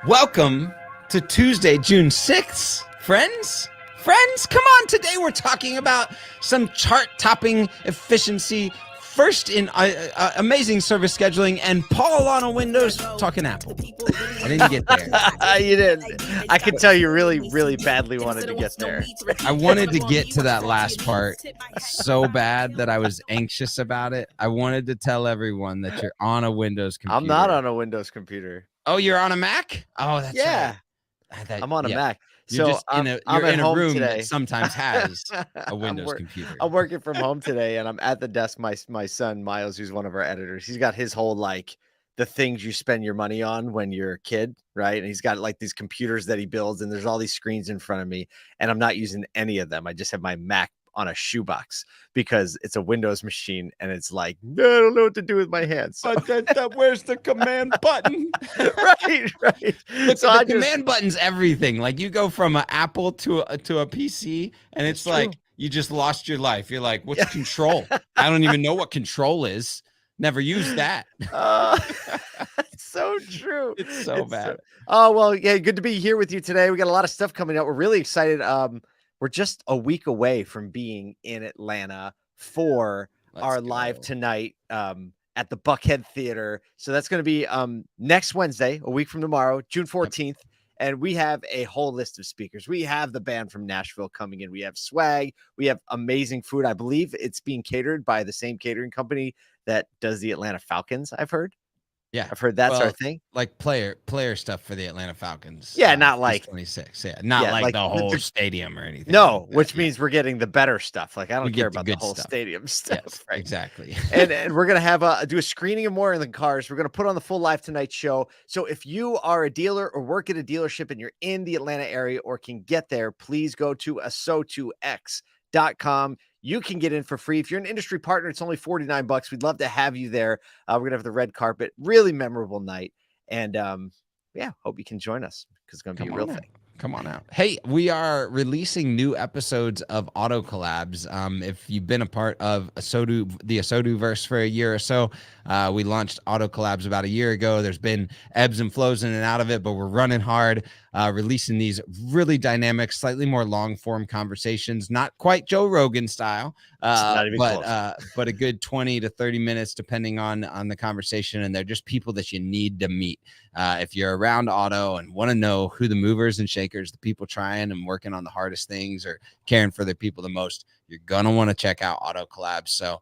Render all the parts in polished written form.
Welcome to Tuesday, June 6th, friends. Friends, come on. Today we're talking about some chart-topping efficiency, first in amazing service scheduling, and Paul on a Windows talking Apple. I didn't get there. You didn't. I could tell you really, really badly wanted to get there. I wanted to get to that last part so bad that I was anxious about it. I wanted to tell everyone that you're on a Windows computer. I'm not on a Windows computer. Oh, you're on a Mac? Oh, that's yeah. Right. I'm on a Mac. You're So just you're in a room today. that sometimes has a Windows computer. I'm working from home today, and I'm at the desk. My son Miles, who's one of our editors, he's got his whole the things you spend your money on when you're a kid, right? And he's got these computers that he builds, and there's all these screens in front of me, and I'm not using any of them. I just have my Mac on a shoebox because it's a Windows machine, and it's I don't know what to do with my hands. So. But where's the command button? right. Look, so the command button's everything. You go from an Apple to a PC, and it's you just lost your life. You're like, what's control? I don't even know what control is. Never used that. It's so true. It's so bad. Oh, well, yeah, good to be here with you today. We got a lot of stuff coming out. We're really excited. We're just a week away from being in Atlanta for our live tonight at the Buckhead Theater. So that's going to be next Wednesday, a week from tomorrow, June 14th. Yep. And we have a whole list of speakers. We have the band from Nashville coming in. We have swag. We have amazing food. I believe it's being catered by the same catering company that does the Atlanta Falcons, I've heard. Yeah, I've heard that's our thing. Player stuff for the Atlanta Falcons. Yeah, not 26. Yeah, not the whole stadium or anything. No, which means we're getting the better stuff. I don't care about the whole stadium stuff. Yes, right? Exactly. and we're gonna have do a screening of more in the cars. We're gonna put on the full Live Tonight show. So if you are a dealer or work at a dealership and you're in the Atlanta area or can get there, please go to aso2x.com. You can get in for free. If you're an industry partner, it's only $49. We'd love to have you there. We're going to have the red carpet, really memorable night. And hope you can join us because it's going to be a real thing. Come on out. Hey, we are releasing new episodes of Auto Collabs. If you've been a part of the ASOTU-verse for a year or so, we launched Auto Collabs about a year ago. There's been ebbs and flows in and out of it, but we're running hard, releasing these really dynamic, slightly more long-form conversations, not quite Joe Rogan style, but a good 20 to 30 minutes, depending on the conversation. And they're just people that you need to meet. If you're around auto and want to know who the movers and shakers, the people trying and working on the hardest things or caring for their people the most, you're going to want to check out Auto Collabs. So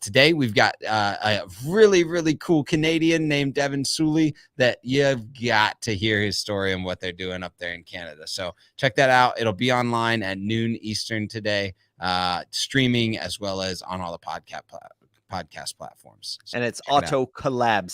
today we've got a really, really cool Canadian named Devin Sully that you've got to hear his story and what they're doing up there in Canada. So check that out. It'll be online at noon Eastern today, streaming as well as on all the podcast platforms. So and it's Auto Collabs,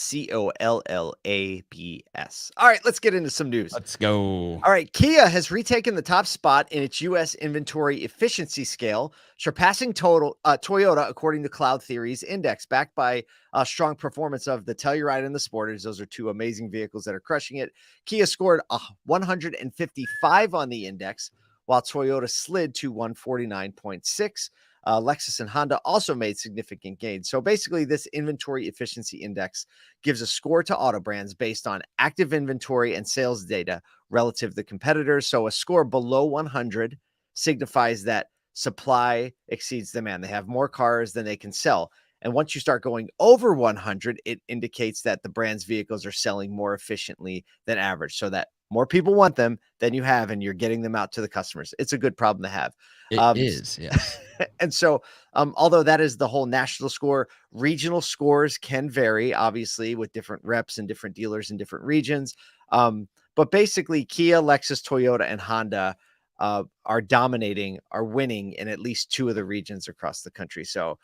COLLABS. All right, let's get into some news. Let's go. All right, Kia has retaken the top spot in its U.S. inventory efficiency scale, surpassing Toyota according to Cloud Theory's index, backed by a strong performance of the Telluride and the Sportage. Those are two amazing vehicles that are crushing it. Kia scored 155 on the index, while Toyota slid to 149.6. Lexus and Honda also made significant gains. So basically, this inventory efficiency index gives a score to auto brands based on active inventory and sales data relative to competitors. So a score below 100 signifies that supply exceeds demand. They have more cars than they can sell. And once you start going over 100, it indicates that the brand's vehicles are selling more efficiently than average, so that more people want them than you have, and you're getting them out to the customers. It's a good problem to have. It is, yes. And so, although that is the whole national score, regional scores can vary, obviously, with different reps and different dealers in different regions. But basically, Kia, Lexus, Toyota, and Honda are dominating, are winning in at least two of the regions across the country. So,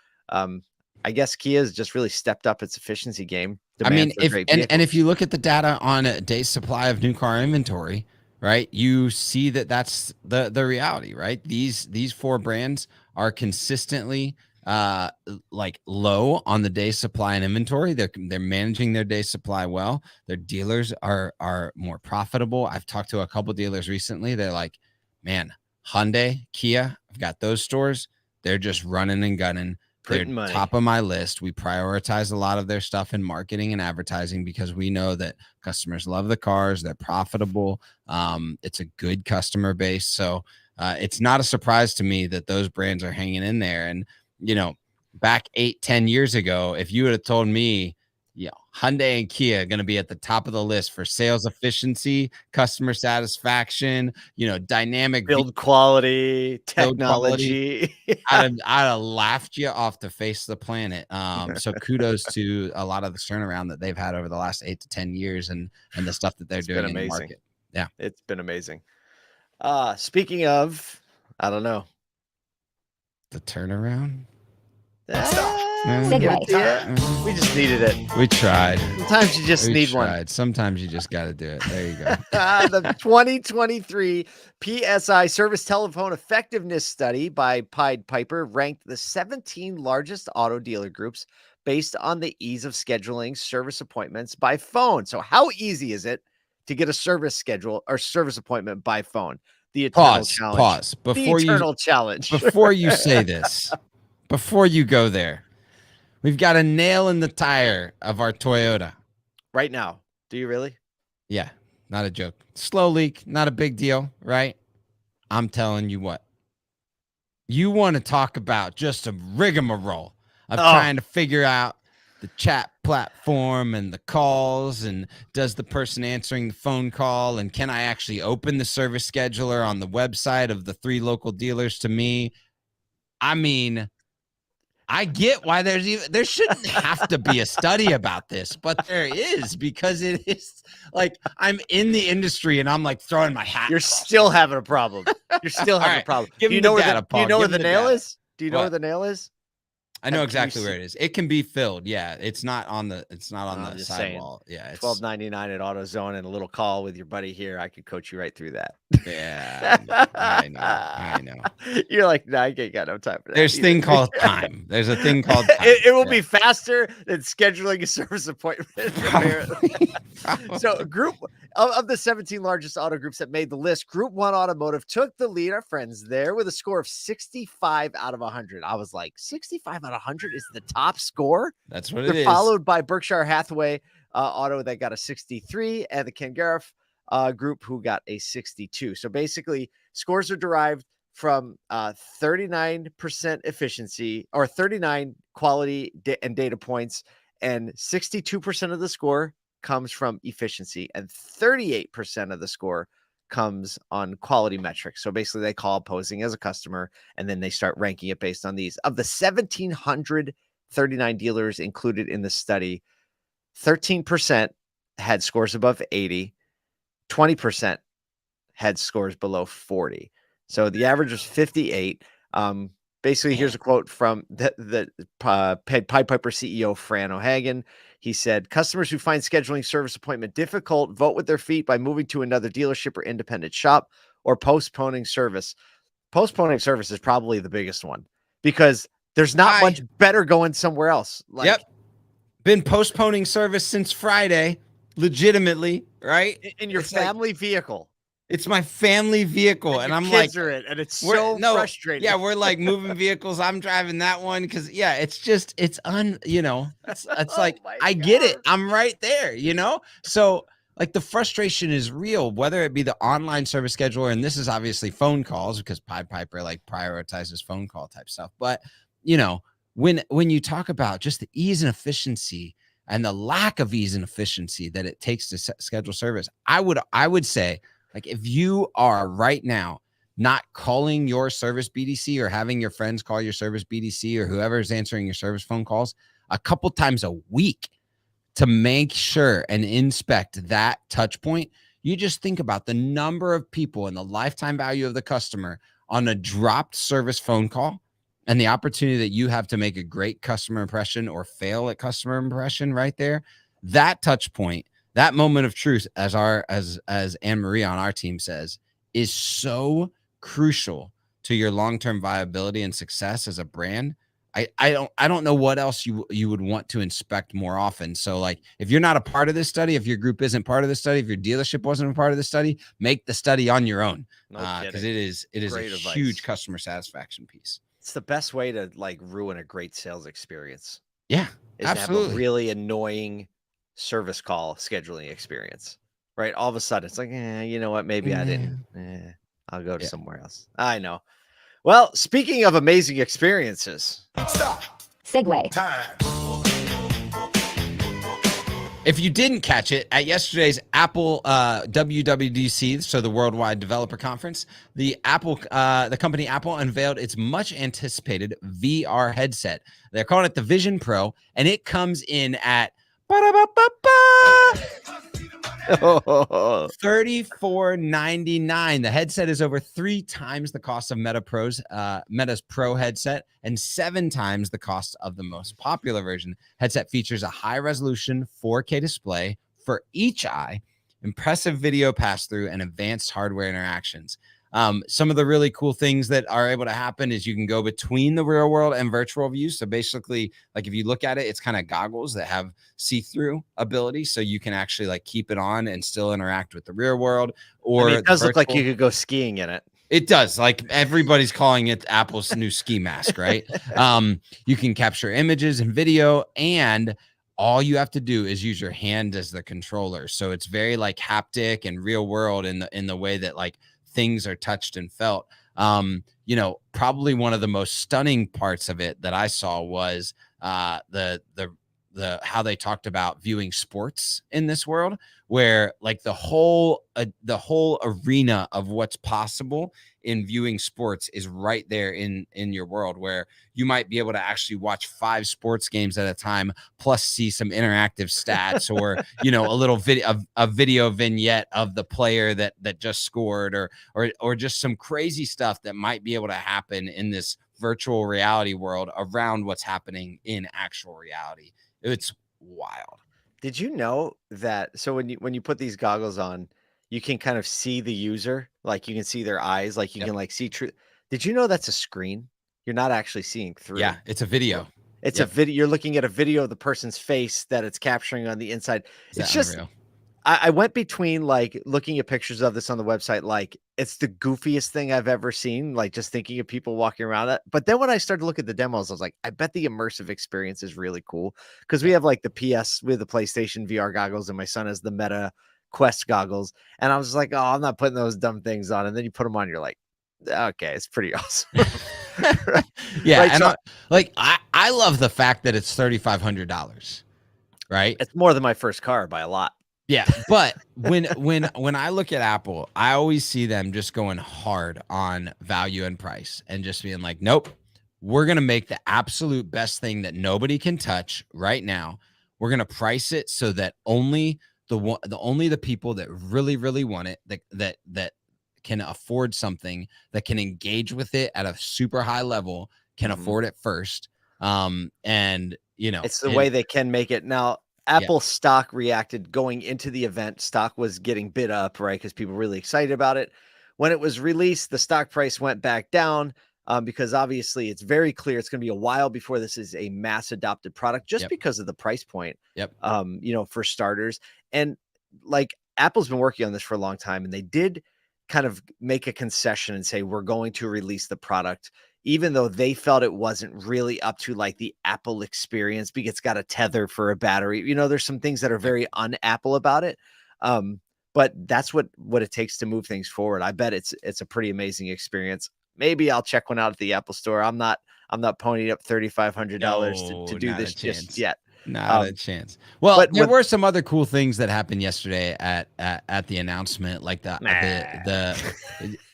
I guess Kia has just really stepped up its efficiency game. If you look at the data on a day's supply of new car inventory, right, you see that that's the reality, right? These four brands are consistently low on the day supply and inventory. They're managing their day supply well. Their dealers are more profitable. I've talked to a couple dealers recently. They're like, man, Hyundai, Kia, I've got those stores. They're just running and gunning. Printing money. Top of my list. We prioritize a lot of their stuff in marketing and advertising because we know that customers love the cars. They're profitable. It's a good customer base. So it's not a surprise to me that those brands are hanging in there. And, back 8-10 years ago, if you would have told me, Hyundai and Kia are going to be at the top of the list for sales efficiency, customer satisfaction, dynamic build quality, technology. I'd have laughed you off the face of the planet. So kudos to a lot of the turnaround that they've had over the last 8 to 10 years and the stuff that they're doing in the market. Yeah, it's been amazing. Speaking of, I don't know, the turnaround. Signifies. We just needed it. We tried. Sometimes you just need one. Sometimes you just got to do it. There you go. The 2023 PSI Service Telephone Effectiveness Study by Pied Piper ranked the 17 largest auto dealer groups based on the ease of scheduling service appointments by phone. So how easy is it to get a service schedule or service appointment by phone? The eternal challenge. Pause. Challenge. Before you say this, before you go there, we've got a nail in the tire of our Toyota. Right now. Do you really? Yeah, not a joke. Slow leak, not a big deal, right? I'm telling you what. You want to talk about just a rigmarole of trying to figure out the chat platform and the calls, and does the person answering the phone call, and can I actually open the service scheduler on the website of the 3 local dealers to me? I mean, I get why there shouldn't have to be a study about this, but there is, because it is like I'm in the industry and I'm like throwing my hat. You're still having a problem. You're still having a problem. Do you know where the nail is? Do you know where the nail is? I know exactly where it is. It can be filled. Yeah, it's not on the sidewall. Yeah, it's $12.99 at AutoZone, and a little call with your buddy here. I could coach you right through that. Yeah, I know. You're like, no, I ain't got no time for that. There's a thing called time. There's a thing called time. It will be faster than scheduling a service appointment. Probably. So, group of the 17 largest auto groups that made the list, Group 1 Automotive took the lead. Our friends there with a score of 65 out of 100. I was like, 65 out of 100 is the top score. That's what it is. Followed by Berkshire Hathaway Auto that got a 63, and the Ken Garff group who got a 62. So basically, scores are derived from 39% efficiency or 39 quality and data points, and 62% of the score comes from efficiency, and 38% of the score comes on quality metrics. So basically they call posing as a customer, and then they start ranking it based on these. Of the 1,739 dealers included in the study, 13% had scores above 80, 20% had scores below 40. So the average was 58. Basically, here's a quote from the Pied Piper CEO, Fran O'Hagan. He said, customers who find scheduling service appointment difficult vote with their feet by moving to another dealership or independent shop, or postponing service. Postponing service is probably the biggest one, because there's not much better going somewhere else. Been postponing service since Friday, legitimately, right? In your family vehicle. It's my family vehicle, and I'm like, and it's so frustrating. Yeah, we're like moving vehicles. I'm driving that one because it's like I get it. I'm right there, So like the frustration is real, whether it be the online service scheduler, and this is obviously phone calls because Pied Piper like prioritizes phone call type stuff. But when you talk about just the ease and efficiency and the lack of ease and efficiency that it takes to schedule service, I would say, like, if you are right now not calling your service BDC or having your friends call your service BDC or whoever is answering your service phone calls a couple times a week to make sure and inspect that touch point, you just think about the number of people and the lifetime value of the customer on a dropped service phone call, and the opportunity that you have to make a great customer impression or fail at customer impression right there. That touch point, that moment of truth, as Anne-Marie on our team says, is so crucial to your long-term viability and success as a brand. I don't know what else you would want to inspect more often. So like, if you're not a part of this study, if your group isn't part of the study, if your dealership wasn't a part of the study, make the study on your own, because it is a huge customer satisfaction piece. It's the best way to like ruin a great sales experience Yeah, is to have a absolutely. really annoying service call scheduling experience, right? All of a sudden, it's like, you know what? Maybe I Yeah. didn't. I'll go to Yeah. somewhere else. I know. Well, speaking of amazing experiences, Stop. Segue. Time. If you didn't catch it at yesterday's Apple WWDC, so the Worldwide Developer Conference, the company Apple unveiled its much anticipated VR headset. They're calling it the Vision Pro, and it comes in at $34.99. The headset is over 3 times the cost of Meta's Pro headset and 7 times the cost of the most popular version. Headset features a high-resolution 4K display for each eye, impressive video pass-through, and advanced hardware interactions. Some of the really cool things that are able to happen is you can go between the real world and virtual views. So basically, like if you look at it, it's kind of goggles that have see-through ability. So you can actually like keep it on and still interact with the real world. Or it does look like you could go skiing in it. It does. Like everybody's calling it Apple's new ski mask, right? You can capture images and video, and all you have to do is use your hand as the controller. So it's very like haptic and real world in the way that like things are touched and felt. Probably one of the most stunning parts of it that I saw was the how they talked about viewing sports in this world, where like the whole arena of what's possible in viewing sports is right there in your world, where you might be able to actually watch 5 sports games at a time, plus see some interactive stats or a little video vignette of the player that just scored, or just some crazy stuff that might be able to happen in this virtual reality world around what's happening in actual reality. It's wild. Did you know that? So when you put these goggles on, you can kind of see the user, like you can see their eyes, like you Yep. can like see true. Did you know that's a screen? You're not actually seeing through. Yeah, it's a video. It's Yep. a video. You're looking at a video of the person's face that it's capturing on the inside. Is It's that just unreal? I went between like looking at pictures of this on the website, like it's the goofiest thing I've ever seen, like just thinking of people walking around it. But then when I started to look at the demos, I was like, I bet the immersive experience is really cool because we have like the we have the PlayStation VR goggles, and my son has the Meta Quest goggles. And I was like, oh, I'm not putting those dumb things on. And then you put them on, you're like, okay, it's pretty awesome. Yeah, Right, and so I love the fact that it's $3,500, right? it's more than my first car by a lot. Yeah, but when I look at Apple, I always see them just going hard on value and price and just being like, nope, we're going to make the absolute best thing that nobody can touch right now. We're going to price it so that only the people that really, really want it, that can afford something, that can engage with it at a super high level, can afford it first. It's the way they can make it. Now, Apple stock reacted going into the event. Stock was getting bid up, right? Because people were really excited about it. When it was released, the stock price went back down because obviously it's very clear it's going to be a while before this is a mass adopted product just because of the price point, for starters. And like Apple's been working on this for a long time, and they did kind of make a concession and say, we're going to release the product even though they felt it wasn't really up to like the Apple experience because it's got a tether for a battery. There's some things that are very un-Apple about it. But that's what it takes to move things forward. I bet it's a pretty amazing experience. Maybe I'll check one out at the Apple store. I'm not ponying up $3,500 to do this just yet. Not a chance. Well, there were some other cool things that happened yesterday at the announcement, like the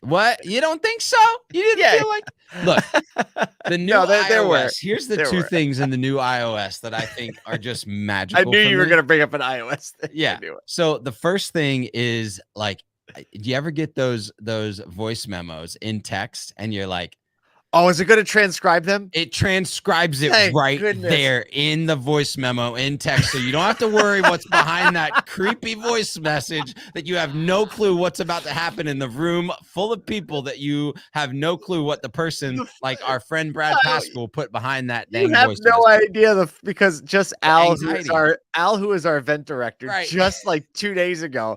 what? You don't think so? You didn't feel like? Look, the new iOS. Here's the two things in the new iOS that I think are just magical. I knew you were going to bring up an iOS thing. Yeah. So the first thing is like, do you ever get those voice memos in text and you're like, oh, is it going to transcribe them? It transcribes it there in the voice memo in text. So you don't have to worry what's behind that creepy voice message that you have no clue what's about to happen in the room full of people that you have no clue what the person, like our friend Brad Pascal, put behind that dang voice message. You have no idea because just Al, who is our event director, just like 2 days ago,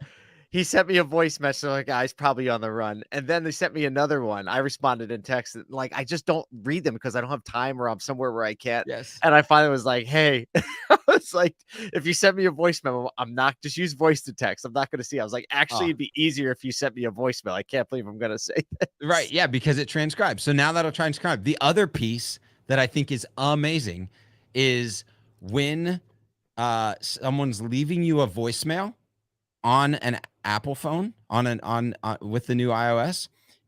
he sent me a voice message like, "Guy's probably on the run," and then they sent me another one. I responded in text, like I just don't read them because I don't have time or I'm somewhere where I can't. Yes. And I finally was like, "Hey," I was like, "If you send me a voice memo, I'm not just use voice to text. I'm not going to see." I was like, "Actually, it'd be easier if you sent me a voicemail." I can't believe I'm going to say that. Right. Yeah, because it transcribes. So now that'll transcribe. The other piece that I think is amazing is when someone's leaving you a voicemail on an Apple phone on with the new iOS,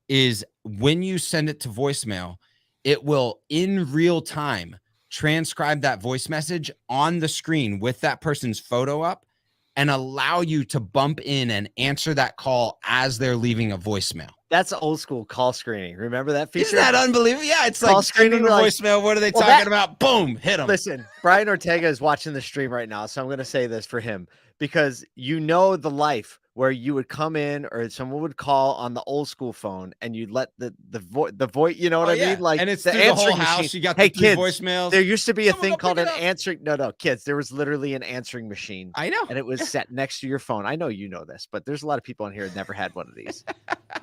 is when you send it to voicemail, it will in real time transcribe that voice message on the screen with that person's photo up and allow you to bump in and answer that call as they're leaving a voicemail. That's old school call screening. Remember that feature? Isn't that unbelievable? Yeah, it's Call like sending screening, a like, voicemail. What are they well, talking about? Boom, hit them. Listen, Brian Ortega is watching the stream right now, so I'm going to say this for him because you know the life where you would come in or someone would call on the old school phone and you'd let the voice, you know what I mean? Like, and it's the through the whole answering house. machine. You got Hey, the three kids, voicemails. there used to be a Someone thing go called pick an it up. answering. No, kids, there was literally an answering machine. I know. And it was set next to your phone. I know you know this, but there's a lot of people in here that never had one of these.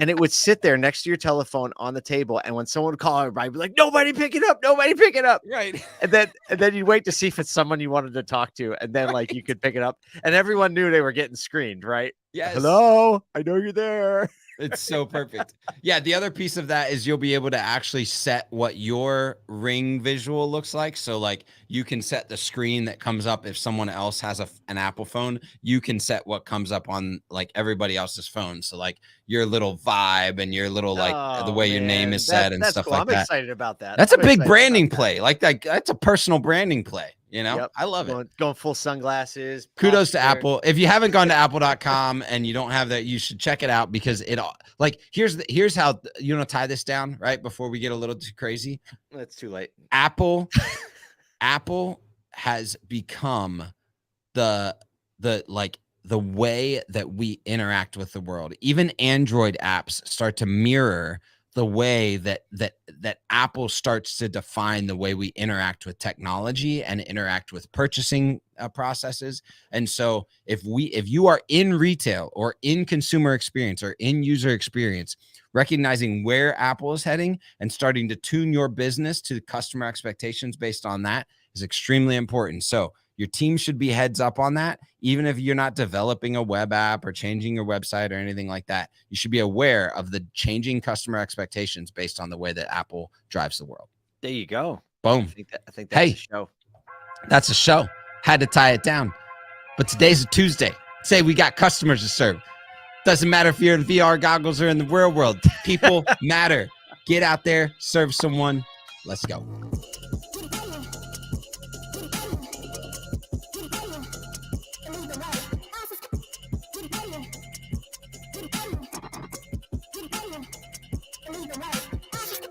And it would sit there next to your telephone on the table. And when someone would call, everybody would be like, "Nobody pick it up, nobody pick it up." Right. And then you'd wait to see if it's someone you wanted to talk to, and then like you could pick it up, and everyone knew they were getting screened, right? Yes. Hello, I know you're there. It's so perfect. Yeah, the other piece of that is you'll be able to actually set what your ring visual looks like. So like you can set the screen that comes up if someone else has an Apple phone, you can set what comes up on like everybody else's phone. So like your little vibe and your little like the way your name is set and stuff cool. like I'm that. excited about that. That's I'm a big excited branding about that. play. Like that's a personal branding play. You know, Yep. I love it. Going full sunglasses. Kudos to posture. Apple. If you haven't gone to apple.com and you don't have that, you should check it out because it like here's how you want to tie this down right before we get a little too crazy. It's too late. Apple has become the way that we interact with the world. Even Android apps start to mirror the way that Apple starts to define the way we interact with technology and interact with purchasing processes. And so if you are in retail or in consumer experience or in user experience, recognizing where Apple is heading and starting to tune your business to customer expectations based on that is extremely important. So your team should be heads up on that. Even if you're not developing a web app or changing your website or anything like that, you should be aware of the changing customer expectations based on the way that Apple drives the world. There you go. Boom. I think that's Hey. a show. That's a show. Had to tie it down. But today's a Tuesday. Say we got customers to serve. Doesn't matter if you're in VR goggles or in the real world. People matter. Get out there, serve someone. Let's go.